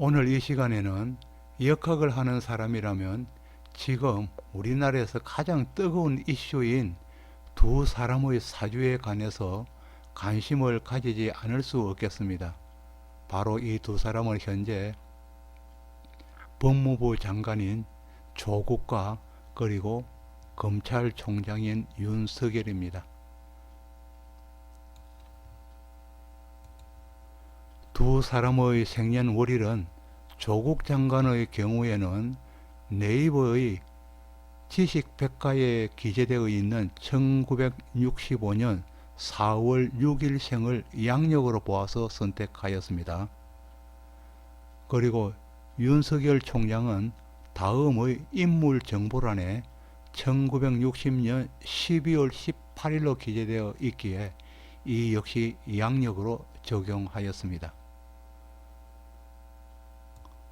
오늘 이 시간에는 역학을 하는 사람이라면 지금 우리나라에서 가장 뜨거운 이슈인 두 사람의 사주에 관해서 관심을 가지지 않을 수 없겠습니다. 바로 이 두 사람은 현재 법무부 장관인 조국과 그리고 검찰총장인 윤석열입니다. 두 사람의 생년월일은 조국 장관의 경우에는 네이버의 지식백과에 기재되어 있는 1965년 4월 6일 생을 양력으로 보아서 선택하였습니다. 그리고 윤석열 총장은 다음의 인물정보란에 1960년 12월 18일로 기재되어 있기에 이 역시 양력으로 적용하였습니다.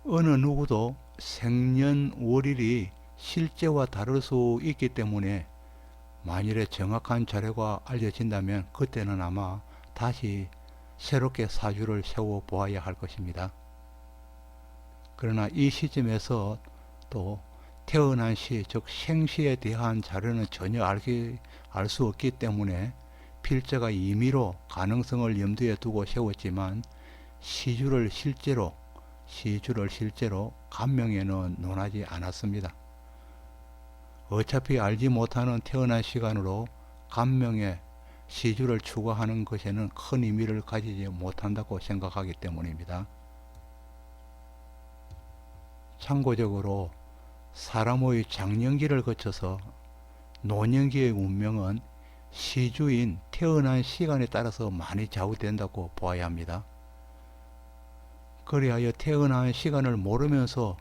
어느 누구도 생년월일이 실제와 다를 수 있기 때문에 만일에 정확한 자료가 알려진다면 그때는 아마 다시 새롭게 사주를 세워 보아야 할 것입니다. 그러나 이 시점에서 또 태어난 시, 즉 생시에 대한 자료는 전혀 알 수 없기 때문에 필자가 임의로 가능성을 염두에 두고 세웠지만 시주를 실제로 간명에는 논하지 않았습니다. 어차피 알지 못하는 태어난 시간으로 간명에 시주를 추가하는 것에는 큰 의미를 가지지 못한다고 생각하기 때문입니다. 참고적으로 사람의 장년기를 거쳐서 노년기의 운명은 시주인 태어난 시간에 따라서 많이 좌우된다고 보아야 합니다. 그리하여 태어난 시간을 모르면서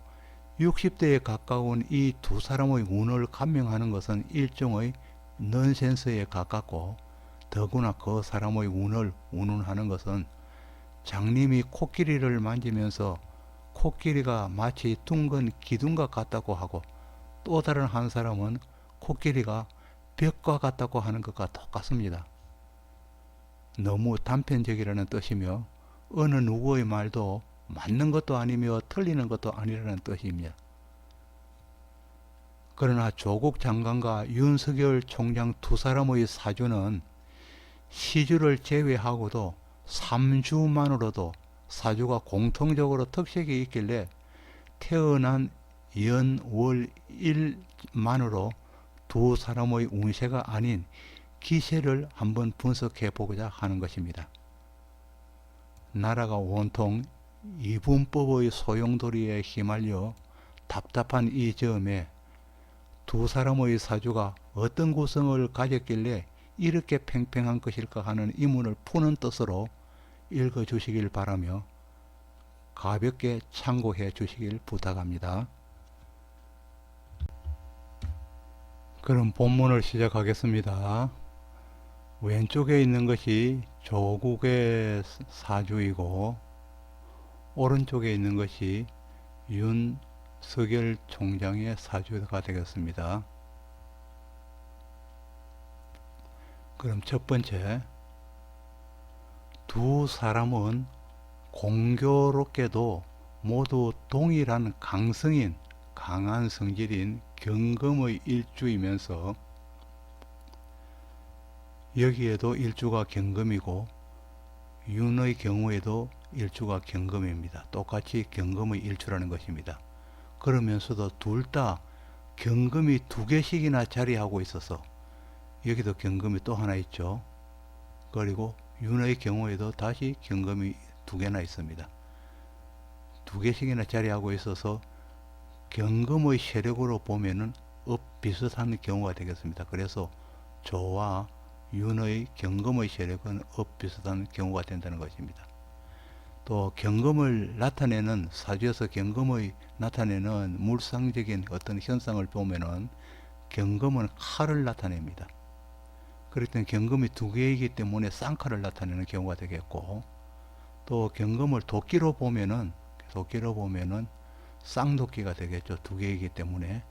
60대에 가까운 이 두 사람의 운을 간명하는 것은 일종의 넌센스에 가깝고, 더구나 그 사람의 운을 운운하는 것은 장님이 코끼리를 만지면서 코끼리가 마치 둥근 기둥과 같다고 하고, 또 다른 한 사람은 코끼리가 벽과 같다고 하는 것과 똑같습니다. 너무 단편적이라는 뜻이며 어느 누구의 말도 맞는 것도 아니며 틀리는 것도 아니라는 뜻입니다. 그러나 조국 장관과 윤석열 총장 두 사람의 사주는 시주를 제외하고도 3주만으로도 사주가 공통적으로 특색이 있길래 태어난 연, 월, 일만으로 두 사람의 운세가 아닌 기세를 한번 분석해 보고자 하는 것입니다. 나라가 온통 이분법의 소용돌이에 휘말려 답답한 이 점에 두 사람의 사주가 어떤 구성을 가졌길래 이렇게 팽팽한 것일까 하는 의문을 푸는 뜻으로 읽어주시길 바라며 가볍게 참고해 주시길 부탁합니다. 그럼 본문을 시작하겠습니다. 왼쪽에 있는 것이 조국의 사주이고 오른쪽에 있는 것이 윤석열 총장의 사주가 되겠습니다. 그럼 첫 번째, 두 사람은 공교롭게도 모두 동일한 강성인, 강한 성질인 경금의 일주이면서 여기에도 일주가 경금이고 윤의 경우에도 일주가 경금입니다. 똑같이 경금의 일주라는 것입니다. 그러면서도 둘 다 경금이 두 개씩이나 자리하고 있어서 여기도 경금이 또 하나 있죠. 그리고 윤의 경우에도 다시 경금이 두 개나 있습니다. 두 개씩이나 자리하고 있어서 경금의 세력으로 보면은 비슷한 경우가 되겠습니다. 그래서 조와 윤의 경금의 세력은 비슷한 경우가 된다는 것입니다. 또 경금을 나타내는 사주에서 경금의 나타내는 물상적인 어떤 현상을 보면은 경금은 칼을 나타냅니다. 그럴 땐 경금이 두 개이기 때문에 쌍칼을 나타내는 경우가 되겠고, 또 경금을 도끼로 보면은 쌍도끼가 되겠죠. 두 개이기 때문에.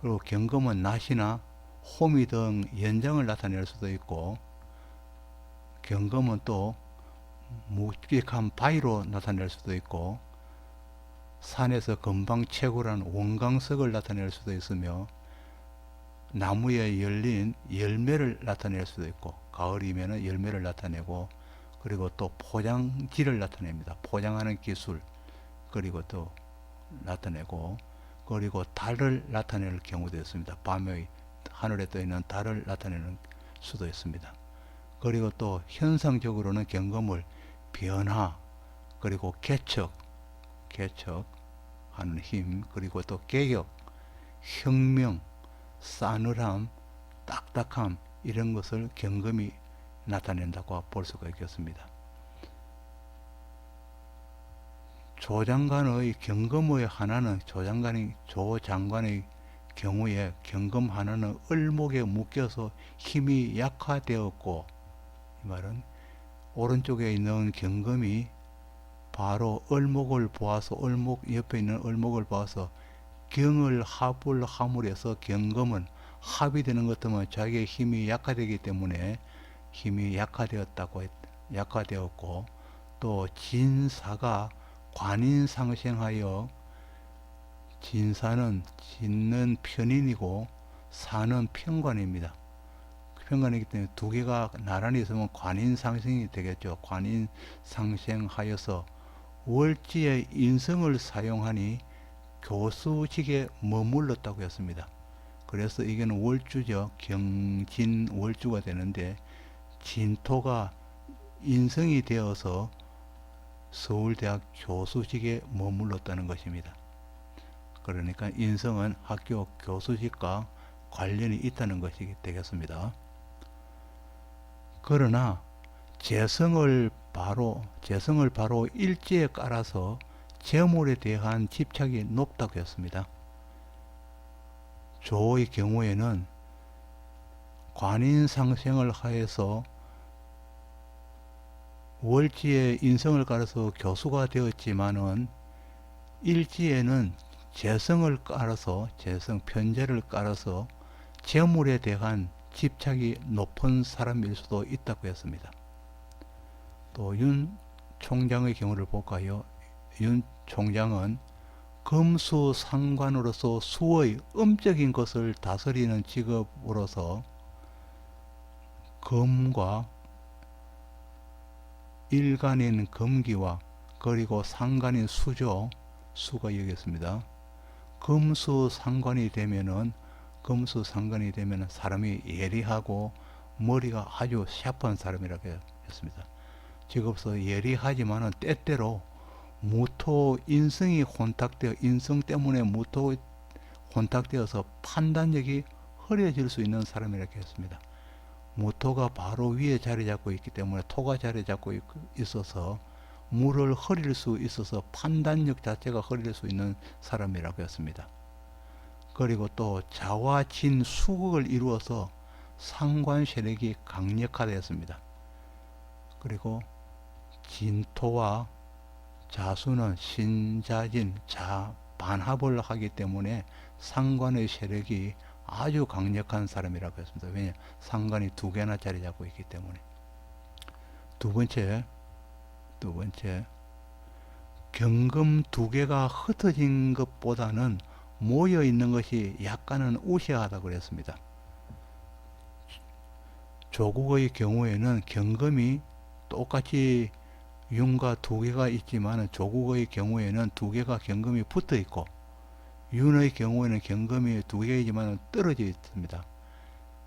그리고 경금은 낫이나 호미 등 연장을 나타낼 수도 있고, 경금은 또 묵직한 바위로 나타낼 수도 있고, 산에서 금방채굴한 원광석을 나타낼 수도 있으며 나무에 열린 열매를 나타낼 수도 있고 가을이면 열매를 나타내고 그리고 또 포장지를 나타냅니다. 포장하는 기술 그리고 또 나타내고 그리고 달을 나타낼 경우도 있습니다. 밤에 하늘에 떠 있는 달을 나타내는 수도 있습니다. 그리고 또 현상적으로는 경금을 변화 그리고 개척하는 힘 그리고 또 개혁, 혁명, 싸늘함, 딱딱함 이런 것을 경금이 나타낸다고 볼 수가 있겠습니다. 조장관의 경금의 하나는 조장관의 경우에 경금 하나는 을목에 묶여서 힘이 약화되었고 이 말은 오른쪽에 있는 경금이 바로 을목을 보아서 을목 옆에 있는 을목을 보아서 경을 합을 함으로써 경금은 합이 되는 것 때문에 자기의 힘이 약화되기 때문에 힘이 약화되었고 또 진사가 관인상생하여 진사는 짓는 편인이고 사는 편관입니다. 편관이기 때문에 두 개가 나란히 있으면 관인상생이 되겠죠. 관인상생하여서 월지의 인성을 사용하니 교수직에 머물렀다고 했습니다. 그래서 이게는 월주죠. 경진월주가 되는데 진토가 인성이 되어서 서울대학 교수직에 머물렀다는 것입니다. 그러니까 인성은 학교 교수직과 관련이 있다는 것이 되겠습니다. 그러나 재성을 바로 일지에 깔아서 재물에 대한 집착이 높다고 했습니다. 조의 경우에는 관인상생을 하여서 월지에 인성을 깔아서 교수가 되었지만은 일지에는 재성을 깔아서 편재를 깔아서 재물에 대한 집착이 높은 사람일 수도 있다고 했습니다. 또 윤 총장의 경우를 볼까요? 윤 총장은 금수상관으로서 수의 음적인 것을 다스리는 직업으로서 금과 일간인 금기와 그리고 상간인 수가 여기있습니다. 금수상관이 되면은 사람이 예리하고 머리가 아주 샤프한 사람이라고 했습니다. 직업서 예리하지만은 때때로 무토 인성이 혼탁되어 인성 때문에 무토 혼탁되어서 판단력이 흐려질 수 있는 사람이라고 했습니다. 무토가 바로 위에 자리 잡고 있기 때문에 토가 자리 잡고 있어서 물을 흐릴 수 있어서 판단력 자체가 흐릴 수 있는 사람이라고 했습니다. 그리고 또 자와 진 수극을 이루어서 상관 세력이 강력하였습니다. 그리고 진토와 자수는 신자진 반합을 하기 때문에 상관의 세력이 아주 강력한 사람이라고 했습니다. 왜냐? 상관이 두 개나 자리 잡고 있기 때문에. 두 번째, 경금 두 개가 흩어진 것보다는 모여 있는 것이 약간은 우세하다고 그랬습니다. 조국의 경우에는 경금이 똑같이 윤과 두 개가 있지만 조국의 경우에는 두 개가 경금이 붙어 있고 윤의 경우에는 경금이 두 개이지만 떨어져 있습니다.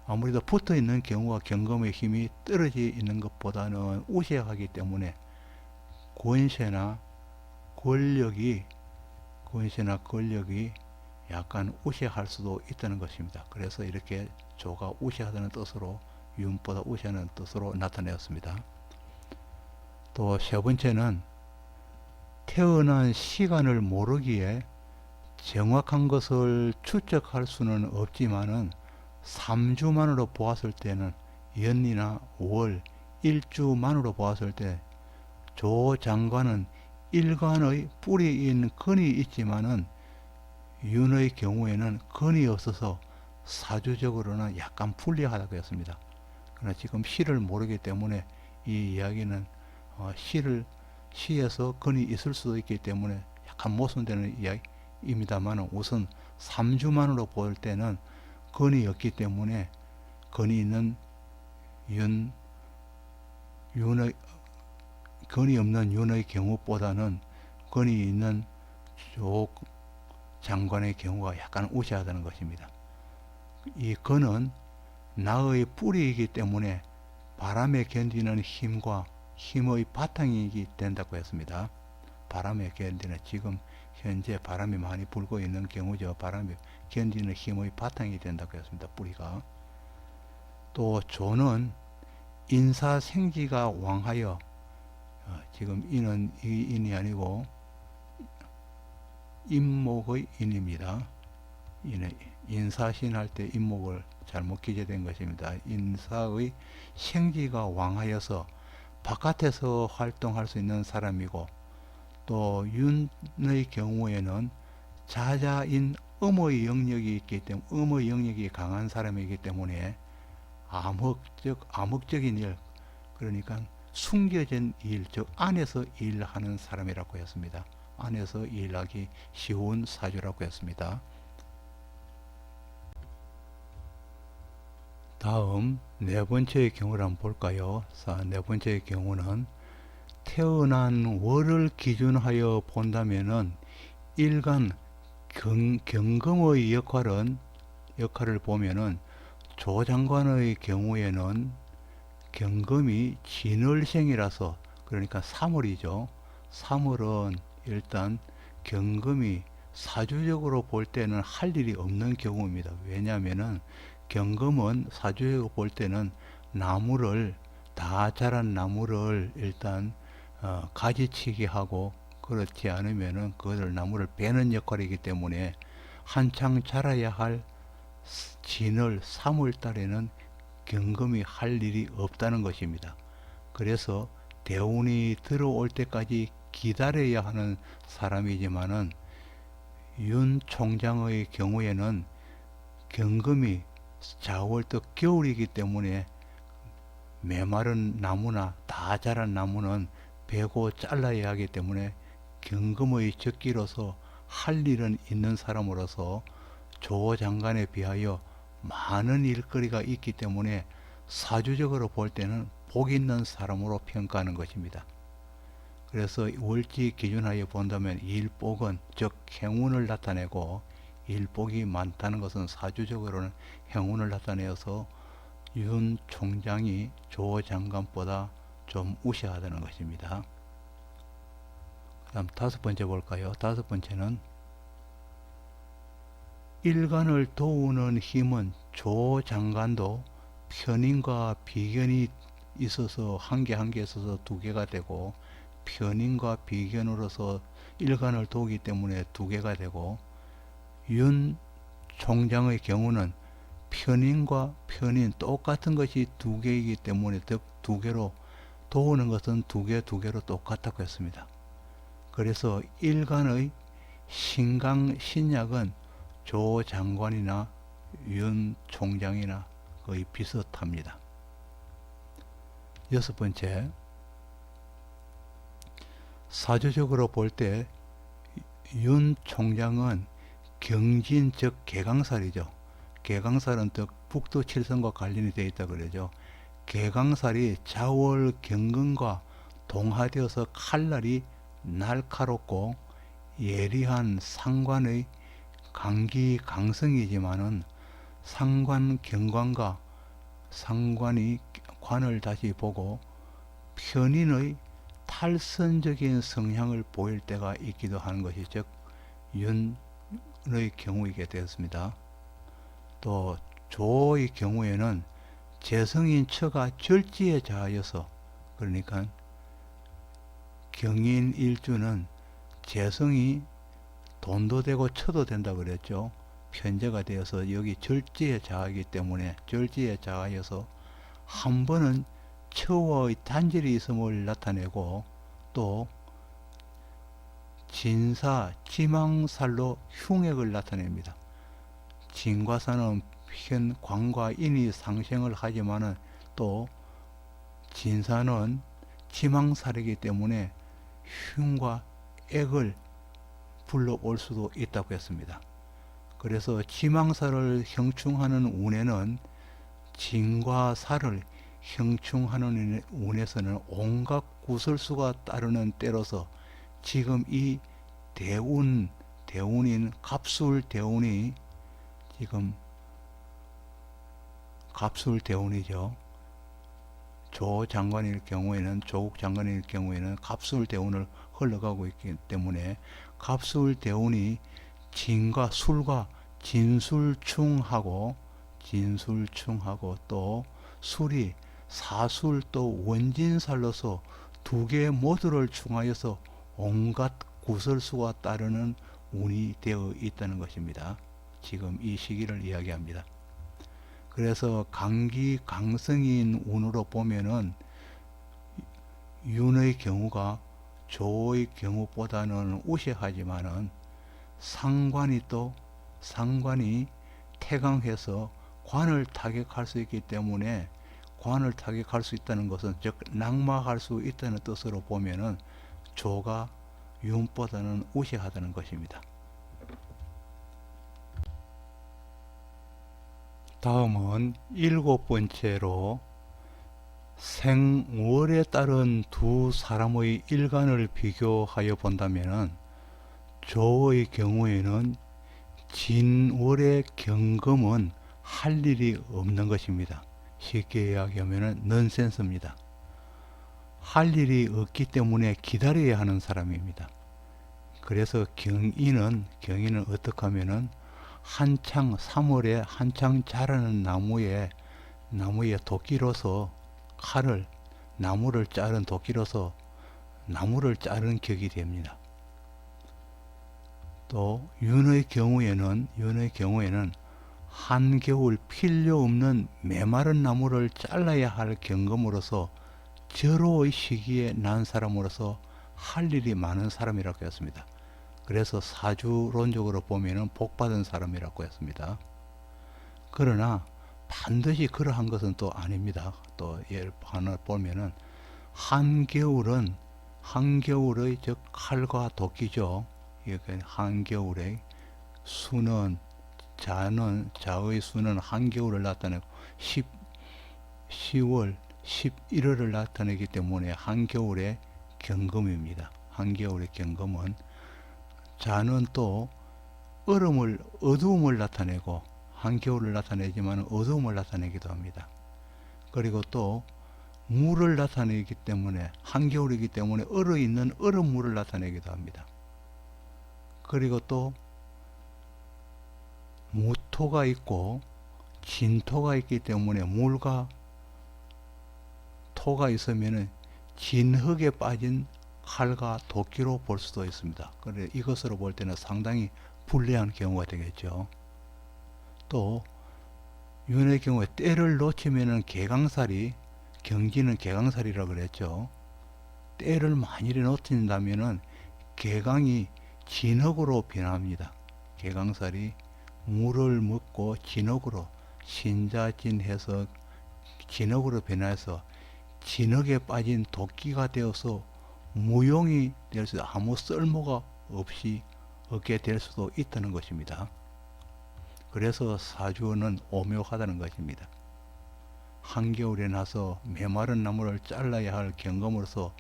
아무래도 붙어 있는 경우와 경금의 힘이 떨어져 있는 것보다는 우세하기 때문에 권세나 권력이 약간 우세할 수도 있다는 것입니다. 그래서 이렇게 조가 우세하다는 뜻으로 윤보다 우세하는 뜻으로 나타내었습니다. 또 세 번째는 태어난 시간을 모르기에 정확한 것을 추적할 수는 없지만은 3주만으로 보았을 때는 연이나 월, 일주만으로 보았을 때 조 장관은 일간의 뿌리인 근이 있지만은 윤의 경우에는 근이 없어서 사주적으로는 약간 불리하다고 했습니다. 그러나 지금 시를 모르기 때문에 이 이야기는 시에서 근이 있을 수도 있기 때문에 약간 모순되는 이야기입니다만 우선 3주만으로 볼 때는 건이 없기 때문에 건이 있는 윤의 건이 없는 윤의 경우보다는 건이 있는 조 장관의 경우가 약간 우세하다는 것입니다. 이 건은 나의 뿌리이기 때문에 바람에 견디는 힘의 바탕이 된다고 했습니다. 바람에 견디는, 지금 현재 바람이 많이 불고 있는 경우죠. 바람에 견디는 힘의 바탕이 된다고 했습니다. 뿌리가. 또 조는 인사생지가 왕하여, 지금 인은 이 인이 아니고 인목의 인입니다. 인사신 할 때 인목을 잘못 기재된 것입니다. 인사의 생지가 왕하여서 바깥에서 활동할 수 있는 사람이고, 또 윤의 경우에는 자자인 음의 영역이 있기 때문에, 음의 영역이 강한 사람이기 때문에 암흑적인 일, 그러니까 숨겨진 일, 즉 안에서 일하는 사람이라고 했습니다. 안에서 일하기 쉬운 사주라고 했습니다. 다음 네 번째의 경우를 한번 볼까요? 네 번째의 경우는 태어난 월을 기준하여 본다면은 일간 경금의 역할을 보면은 조장관의 경우에는 경금이 진월생이라서, 그러니까 3월이죠. 3월은 일단 경금이 사주적으로 볼 때는 할 일이 없는 경우입니다. 왜냐하면은 경금은 사주적으로 볼 때는 나무를, 다 자란 나무를 일단 가지치기 하고, 그렇지 않으면은 그것을 나무를 베는 역할이기 때문에 한창 자라야 할 진월 3월 달에는 경금이 할 일이 없다는 것입니다. 그래서 대운이 들어올 때까지 기다려야 하는 사람이지만은 윤 총장의 경우에는 경금이 4월도 겨울이기 때문에 메마른 나무나 다 자란 나무는 베고 잘라야 하기 때문에 경금의 적기로서 할 일은 있는 사람으로서 조 장관에 비하여 많은 일거리가 있기 때문에 사주적으로 볼 때는 복 있는 사람으로 평가하는 것입니다. 그래서 월지 기준하여 본다면 일복은, 즉 행운을 나타내고, 일복이 많다는 것은 사주적으로는 행운을 나타내어서 윤 총장이 조 장관보다 좀 우세하다는 것입니다. 그 다음 다섯 번째 볼까요? 다섯 번째는 일간을 도우는 힘은 조 장관도 편인과 비견이 있어서 한 개 한 개 있어서 두 개가 되고, 편인과 비견으로서 일간을 도우기 때문에 두 개가 되고, 윤 총장의 경우는 편인과 편인 똑같은 것이 두 개이기 때문에 두 개로 도우는 것은 두 개로 똑같다고 했습니다. 그래서 일간의 신약은 조 장관이나 윤 총장이나 거의 비슷합니다. 여섯 번째, 사주적으로 볼 때 윤 총장은 경진, 즉 개강살이죠. 개강살은 북두 칠성과 관련이 되어 있다 그러죠. 개강살이 자월 경근과 동화되어서 칼날이 날카롭고 예리한 상관의 강기 강성이지만은 상관 경관과 상관이 관을 다시 보고 편인의 탈선적인 성향을 보일 때가 있기도 하는 것이, 즉 윤의 경우이게 되었습니다. 또 조의 경우에는 재성인 처가 절지에 자하여서, 그러니까 경인 일주는 재성이 돈도 되고 처도 된다 그랬죠. 편제가 되어서 여기 절지에 자하기 때문에 절지에 자하여서 한 번은 처와의 단절이 있음을 나타내고, 또 진사, 지망살로 흉액을 나타냅니다. 진과사는 현 관과 인이 상생을 하지만은 또 진사는 지망살이기 때문에 흉과 액을 불러올 수도 있다고 했습니다. 그래서 지망사를 형충하는 운에는 진과 사를 형충하는 운에서는 온갖 구설수가 따르는 때로서 지금 이 대운인 갑술대운이 지금 갑술대운이죠. 조국 장관일 경우에는 갑술대운을 흘러가고 있기 때문에 갑술대운이 진과 술과 진술충하고 또 술이 사술 또 원진살로서 두 개 모두를 충하여서 온갖 구설수가 따르는 운이 되어 있다는 것입니다. 지금 이 시기를 이야기합니다. 그래서 강기강성인 운으로 보면은 윤의 경우가 조의 경우보다는 우세하지만은 상관이 태강해서 관을 타격할 수 있기 때문에 관을 타격할 수 있다는 것은 즉 낙마할 수 있다는 뜻으로 보면은 조가 윤보다는 우세하다는 것입니다. 다음은 7번째로 생월에 따른 두 사람의 일간을 비교하여 본다면은 조의 경우에는 진월의 경금은 할 일이 없는 것입니다. 쉽게 이야기하면 넌센스입니다. 할 일이 없기 때문에 기다려야 하는 사람입니다. 그래서 경인은 어떻게 하면은 한창 3월에 한창 자라는 나무에 도끼로서 나무를 자른 도끼로서 나무를 자른 격이 됩니다. 또 윤의 경우에는 한겨울 필요 없는 메마른 나무를 잘라야 할 경금으로서 절호의 시기에 난 사람으로서 할 일이 많은 사람이라고 했습니다. 그래서 사주론적으로 보면은 복받은 사람이라고 했습니다. 그러나 반드시 그러한 것은 또 아닙니다. 또 예를 하나 보면은 한겨울의 즉 칼과 도끼죠. 한겨울의 수는 자의 수는 한겨울을 나타내고 10월 11월을 나타내기 때문에 한겨울의 경금입니다. 한겨울의 경금은 자는 또 어두움을 나타내고 한겨울을 나타내지만 어두움을 나타내기도 합니다. 그리고 또 물을 나타내기 때문에 한겨울이기 때문에 얼어있는 얼음물을 나타내기도 합니다. 그리고 또 무토가 있고 진토가 있기 때문에 물과 토가 있으면 진흙에 빠진 칼과 도끼로 볼 수도 있습니다. 그래 이것으로 볼 때는 상당히 불리한 경우가 되겠죠. 또 윤의 경우에 때를 놓치면은 경지는 개강살이라고 그랬죠. 때를 만일에 놓친다면은 개강이 진흙으로 변합니다. 개강살이 물을 먹고 진흙으로 신자진해서 진흙으로 변해서 진흙에 빠진 도끼가 되어서 무용이 될 수, 아무 쓸모가 없게 될 수도 있다는 것입니다. 그래서 사주는 오묘하다는 것입니다. 한겨울에 나서 메마른 나무를 잘라야 할 경금으로서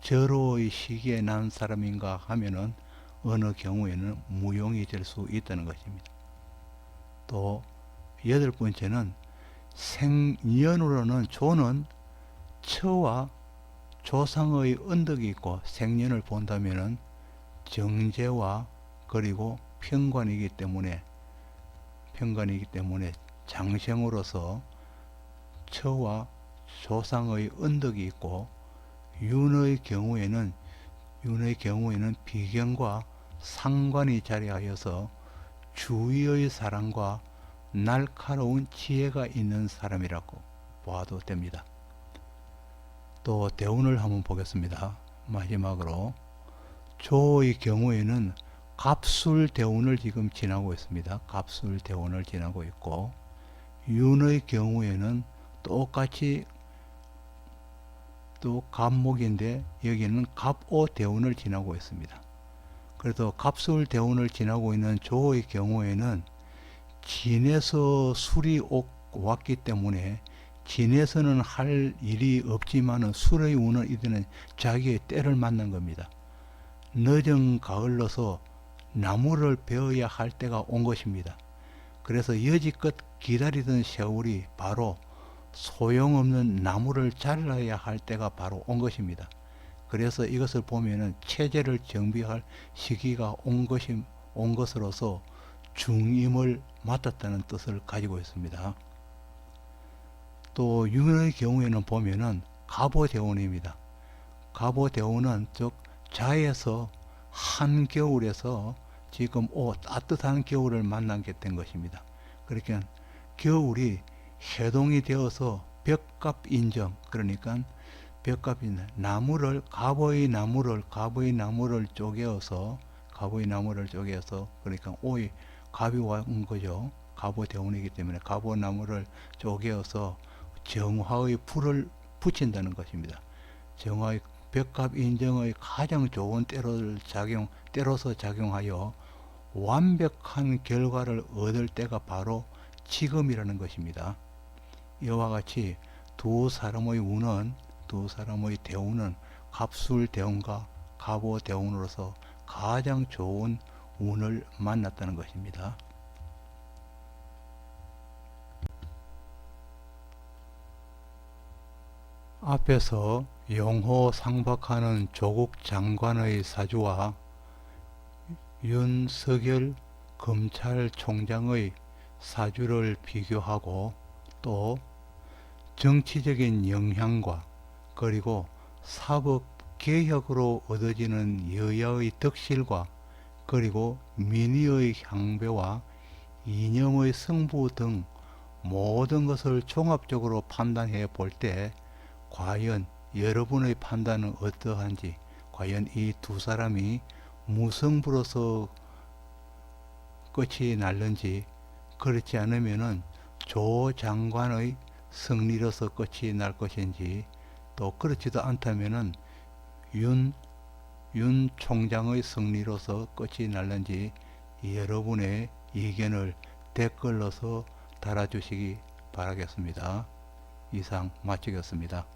절호의 시기에 난 사람인가 하면은 어느 경우에는 무용이 될 수 있다는 것입니다. 또 8번째는 생년으로는 조는 처와 조상의 언덕이 있고 생년을 본다면은 정제와 그리고 편관이기 때문에 장생으로서 처와 조상의 언덕이 있고 윤의 경우에는 비경과 상관이 자리하여서 주위의 사랑과 날카로운 지혜가 있는 사람이라고 보아도 됩니다. 또 대운을 한번 보겠습니다. 마지막으로 조의 경우에는 갑술 대운을 지금 지나고 있습니다. 갑술 대운을 지나고 있고 윤의 경우에는 똑같이 또 갑목인데 여기는 갑오 대운을 지나고 있습니다. 그래도 갑술 대운을 지나고 있는 조의 경우에는 진에서 술이 왔기 때문에 진에서는 할 일이 없지만은 술의 운은 이때는 자기의 때를 만난 겁니다. 늦은 가을로서 나무를 베어야 할 때가 온 것입니다. 그래서 여지껏 기다리던 세월이 바로 소용없는 나무를 잘라야 할 때가 바로 온 것입니다. 그래서 이것을 보면은 체제를 정비할 시기가 온 것으로서 중임을 맡았다는 뜻을 가지고 있습니다. 또 윤의 경우에는 보면은 갑오대운입니다. 갑오대운은 즉 자에서 한겨울에서 지금 따뜻한 겨울을 만나게 된 것입니다. 그러니까 겨울이 해동이 되어서 벽갑 인정, 그러니까 벽갑 인정, 갑의 나무를 쪼개어서 그러니까 오이 갑이 온 거죠. 갑오대운이기 때문에 갑오나무를 쪼개어서 정화의 불을 붙인다는 것입니다. 정화의 벽갑 인정의 가장 좋은 때로서 작용하여 완벽한 결과를 얻을 때가 바로 지금이라는 것입니다. 이와 같이 두 사람의 대운은 갑술대운과 갑오대운으로서 가장 좋은 운을 만났다는 것입니다. 앞에서 용호상박하는 조국 장관의 사주와 윤석열 검찰총장의 사주를 비교하고 또 정치적인 영향과 그리고 사법개혁으로 얻어지는 여야의 덕실과 그리고 민의의 향배와 이념의 승부 등 모든 것을 종합적으로 판단해 볼 때 과연 여러분의 판단은 어떠한지, 과연 이 두 사람이 무승부로서 끝이 날는지, 그렇지 않으면은 조 장관의 승리로서 끝이 날 것인지, 또 그렇지도 않다면은 윤 총장의 승리로서 끝이 날는지 여러분의 의견을 댓글로서 달아주시기 바라겠습니다. 이상 마치겠습니다.